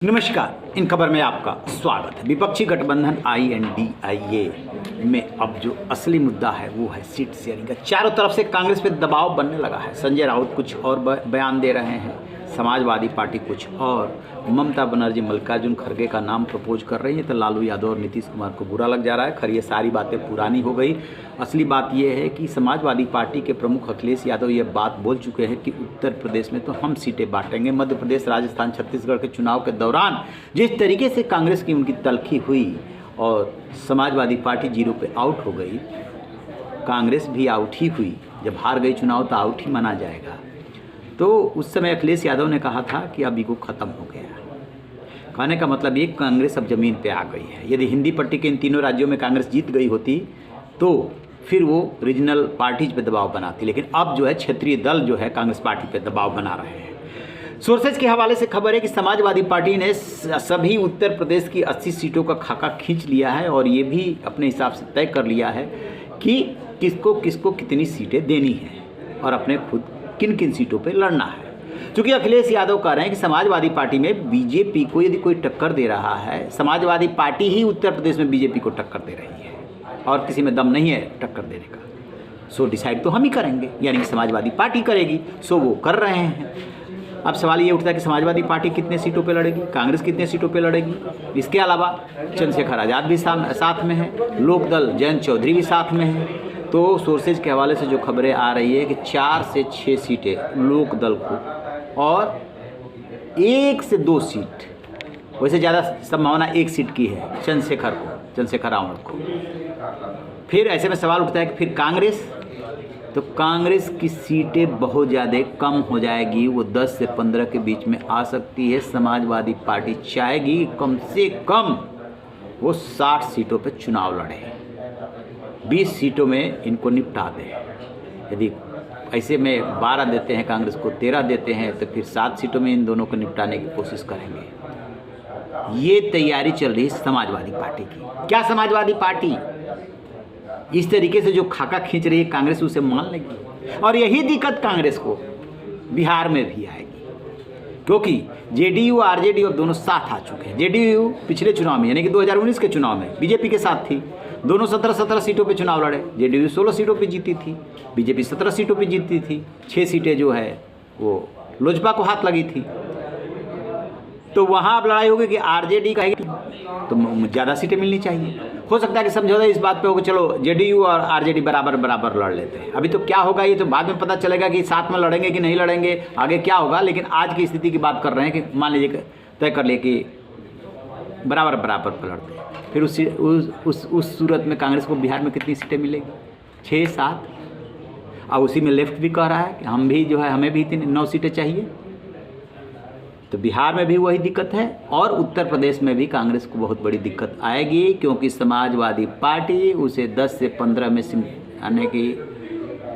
नमस्कार, इन खबर में आपका स्वागत है। विपक्षी गठबंधन INDIA में अब जो असली मुद्दा है वो है सीट शेयरिंग का। चारों तरफ से कांग्रेस पे दबाव बनने लगा है। संजय राउत कुछ और बयान दे रहे हैं, समाजवादी पार्टी कुछ और, ममता बनर्जी मल्लिकार्जुन खड़गे का नाम प्रपोज कर रही है, तो लालू यादव और नीतीश कुमार को बुरा लग जा रहा है। खैर ये सारी बातें पुरानी हो गई। असली बात यह है कि समाजवादी पार्टी के प्रमुख अखिलेश यादव ये बात बोल चुके हैं कि उत्तर प्रदेश में तो हम सीटें बांटेंगे। मध्य प्रदेश, राजस्थान, छत्तीसगढ़ के चुनाव के दौरान जिस तरीके से कांग्रेस की उनकी तलखी हुई और समाजवादी पार्टी 0 पे आउट हो गई, कांग्रेस भी आउट ही हुई। जब हार गई चुनाव तो आउट ही माना जाएगा। तो उस समय अखिलेश यादव ने कहा था कि अब ईगो खत्म हो गया। कहने का मतलब ये, कांग्रेस अब ज़मीन पे आ गई है। यदि हिंदी पट्टी के इन तीनों राज्यों में कांग्रेस जीत गई होती तो फिर वो रीजनल पार्टीज पे दबाव बनाती, लेकिन अब जो है क्षेत्रीय दल जो है कांग्रेस पार्टी पे दबाव बना रहे हैं। सोर्सेज के हवाले से खबर है कि समाजवादी पार्टी ने सभी उत्तर प्रदेश की 80 सीटों का खाका खींच लिया है और ये भी अपने हिसाब से तय कर लिया है कि किसको किसको कितनी सीटें देनी है और अपने खुद किन किन सीटों पे लड़ना है। क्योंकि अखिलेश यादव कह रहे हैं कि समाजवादी पार्टी में बीजेपी को यदि कोई टक्कर दे रहा है, समाजवादी पार्टी ही उत्तर प्रदेश में बीजेपी को टक्कर दे रही है और किसी में दम नहीं है टक्कर देने का। सो डिसाइड तो हम ही करेंगे, यानी कि समाजवादी पार्टी करेगी। सो वो कर रहे हैं। अब सवाल ये उठता है कि समाजवादी पार्टी कितने सीटों पे लड़ेगी, कांग्रेस कितने सीटों पे लड़ेगी। इसके अलावा चंद्रशेखर आज़ाद भी साथ में है, लोकदल जयंत चौधरी भी साथ में है। तो सोर्सेज के हवाले से जो खबरें आ रही है कि 4 से 6 सीटें लोकदल को और 1 से 2 सीट, वैसे ज़्यादा संभावना 1 सीट की है चंद्रशेखर रावत को। फिर ऐसे में सवाल उठता है कि फिर कांग्रेस, तो कांग्रेस की सीटें बहुत ज़्यादा कम हो जाएगी। वो 10 से 15 के बीच में आ सकती है। समाजवादी पार्टी चाहेगी कम से कम वो 60 सीटों पे चुनाव लड़े, 20 सीटों में इनको निपटा दें। यदि ऐसे में 12 देते हैं कांग्रेस को, 13 देते हैं, तो फिर 7 सीटों में इन दोनों को निपटाने की कोशिश करेंगे। ये तैयारी चल रही है समाजवादी पार्टी की। क्या समाजवादी पार्टी इस तरीके से जो खाका खींच रही है, कांग्रेस उसे मान लेगी? और यही दिक्कत कांग्रेस को बिहार में भी आएगी, क्योंकि JDU RJD अब दोनों साथ आ चुके हैं। JDU पिछले चुनाव में, यानी कि 2019 के चुनाव में बीजेपी के साथ थी। दोनों 17-17 सीटों पे चुनाव लड़े। JDU 16 सीटों पे जीती थी, बीजेपी 17 सीटों पे जीती थी। 6 सीटें जो है वो लोजपा को हाथ लगी थी। तो वहाँ अब लड़ाई होगी कि RJD कहेगी तो ज़्यादा सीटें मिलनी चाहिए। हो सकता है कि समझौता इस बात पे हो कि चलो JDU और RJD बराबर बराबर लड़ लेते हैं। अभी तो क्या होगा ये तो बाद में पता चलेगा कि साथ में लड़ेंगे कि नहीं लड़ेंगे, आगे क्या होगा। लेकिन आज की स्थिति की बात कर रहे हैं कि मान लीजिए तय कर लिए कि बराबर बराबर पर लड़ते हैं। फिर उस सूरत में कांग्रेस को बिहार में कितनी सीटें मिलेगी? 6-7। और उसी में लेफ्ट भी कह रहा है कि हम भी जो है, हमें भी 9 सीटें चाहिए। तो बिहार में भी वही दिक्कत है और उत्तर प्रदेश में भी कांग्रेस को बहुत बड़ी दिक्कत आएगी, क्योंकि समाजवादी पार्टी उसे 10 से 15 में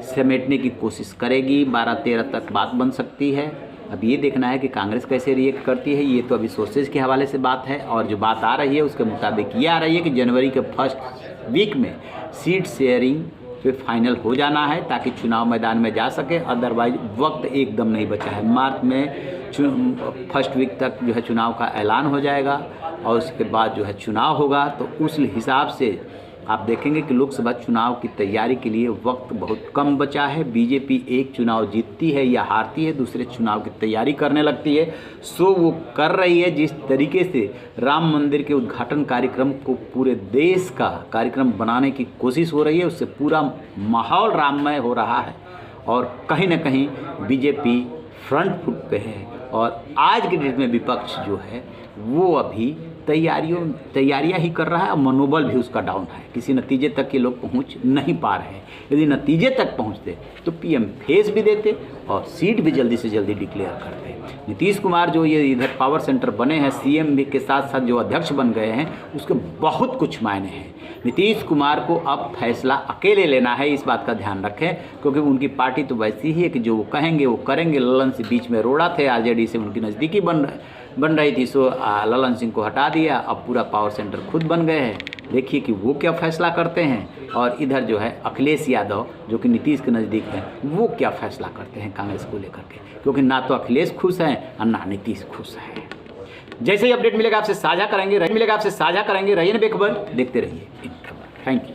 समेटने की कोशिश करेगी। 12-13 तक बात बन सकती है। अब ये देखना है कि कांग्रेस कैसे रिएक्ट करती है। ये तो अभी सोर्सेज के हवाले से बात है और जो बात आ रही है उसके मुताबिक ये आ रही है कि जनवरी के फर्स्ट वीक में सीट शेयरिंग पे फाइनल हो जाना है ताकि चुनाव मैदान में जा सके। अदरवाइज वक्त एकदम नहीं बचा है। मार्च में फर्स्ट वीक तक जो है चुनाव का ऐलान हो जाएगा और उसके बाद जो है चुनाव होगा। तो उस हिसाब से आप देखेंगे कि लोकसभा चुनाव की तैयारी के लिए वक्त बहुत कम बचा है। बीजेपी एक चुनाव जीतती है या हारती है, दूसरे चुनाव की तैयारी करने लगती है। सो वो कर रही है जिस तरीके से राम मंदिर के उद्घाटन कार्यक्रम को पूरे देश का कार्यक्रम बनाने की कोशिश हो रही है, उससे पूरा माहौल राममय हो रहा है और कहीं ना कहीं बीजेपी फ्रंट फुट पे है। और आज के डेट में विपक्ष जो है वो अभी तैयारियां ही कर रहा है और मनोबल भी उसका डाउन है। किसी नतीजे तक के लोग पहुंच नहीं पा रहे हैं। यदि नतीजे तक पहुंचते तो PM फेस भी देते और सीट भी जल्दी से जल्दी डिक्लेयर करते। नीतीश कुमार जो ये इधर पावर सेंटर बने हैं, CM भी के साथ साथ जो अध्यक्ष बन गए हैं, उसके बहुत कुछ मायने हैं। नीतीश कुमार को अब फैसला अकेले लेना है, इस बात का ध्यान रखें, क्योंकि उनकी पार्टी तो वैसी ही है कि जो वो कहेंगे वो करेंगे। ललन से बीच में रोड़ा थे, RJD से उनकी नज़दीकी बन रही थी, सो ललन सिंह को हटा दिया। अब पूरा पावर सेंटर खुद बन गए हैं। देखिए कि वो क्या फैसला करते हैं और इधर जो है अखिलेश यादव जो कि नीतीश के नज़दीक हैं, वो क्या फैसला करते हैं कांग्रेस को लेकर के, क्योंकि ना तो अखिलेश खुश हैं और ना नीतीश खुश हैं। जैसे ही अपडेट मिलेगा आपसे साझा करेंगे, रहिए ना बेखबर, देखते रहिए इन खबर। Thank you.